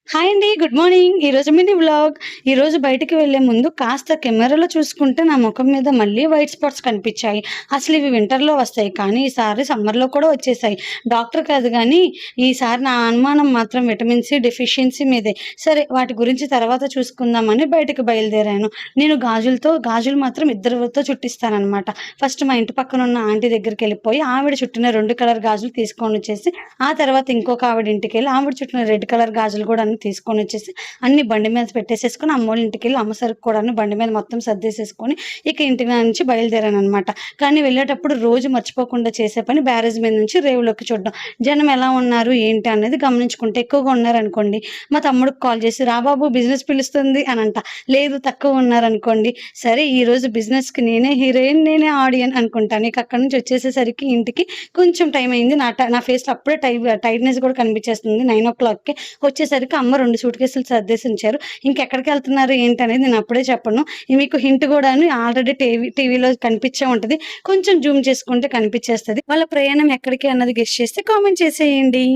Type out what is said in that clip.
Hi అండి. Good morning. ఈరోజు mini vlog. ఈరోజు బయటికి వెళ్ళే ముందు కాస్త కెమెరాలో చూసుకుంటే నా మొఖం మీద మళ్ళీ వైట్ స్పాట్స్ కనిపిచ్చాయి. అసలు ఇవి వింటర్‌లో వస్తాయి. కానీ ఈసారి సమ్మర్‌లో కూడా వచ్చేసాయి. డాక్టర్ కాదు గానీ, ఈసారి నా అనుమానం మాత్రం విటమిన్ సి డెఫిషియన్సీ మీదే. సరే వాటి గురించి తర్వాత చూసుకుందామని బయటకి బయలుదేరాను. నేను గాజులు మాత్రం ఇద్దరితో చుట్టిస్తాననమాట. ఫస్ట్ మా ఇంటి పక్కనున్న ఆంటీ దగ్గరికెళ్ళిపోయి ఆవిడ చుట్టిన 2 కలర్ గాజులు తీసుకొనొచ్చేసి, ఆ తర్వాత ఇంకొక ఆవిడ ఇంటికెళ్ళి ఆవిడ చుట్టిన రెడ్ కలర్ గాజులు కూడా తీసుకొనొచ్చేసి అన్నీ బండి మీద పెట్టేసేసుకొని అమ్మోళ్ళ ఇంటికెళ్ళి అమ్మ సరుకు కూడాను బండి మీద మొత్తం సర్దేసేసుకొని ఇక ఇంటి నుంచి బయలుదేరాననమాట. కానీ వెళ్ళేటప్పుడు రోజు మర్చిపోకుండా చేసే పని బ్యారేజ్ మీద నుంచి రేవులోకి చూడడం. జనం ఎలా ఉన్నారు, ఏంటి అనేది గమనించుకుంటే ఎక్కువగా ఉన్నారనుకోండి, మా తమ్ముడికి కాల్ చేసి "రా బాబు బిజినెస్ పిలుస్తుంది" అనంట. లేదు తక్కువ ఉన్నారనుకోండి, సరే ఈరోజు బిజినెస్‌కి నేనే హీరోయిన్, నేనే ఆడియన్ అనుకుంటాను. ఇక అక్కడి నుంచి వచ్చేసేసరికి ఇంటికి కొంచెం టైం అయింది. నా ఫేస్‌లో అప్పుడే టైర్డ్‌నెస్ కూడా కనిపించేస్తుంది. 9:00కే వచ్చేసరికి అమ్మ 2 సూట్ కేసులు సర్దేసి ఉంచారు. ఇంకెక్కడికెళ్తున్నారు ఏంటనేది నేను అప్పుడే చెప్పను. మీకు హింట్ గూడాను ఆల్రెడీ టీవీలో కనిపిచ్చే ఉంటది. కొంచెం జూమ్ చేసుకుంటే కనిపిచ్చేస్తది. వాళ్ళ ప్రయాణం ఎక్కడికి అన్నది గెస్ చేస్తే కామెంట్ చేసేయండి.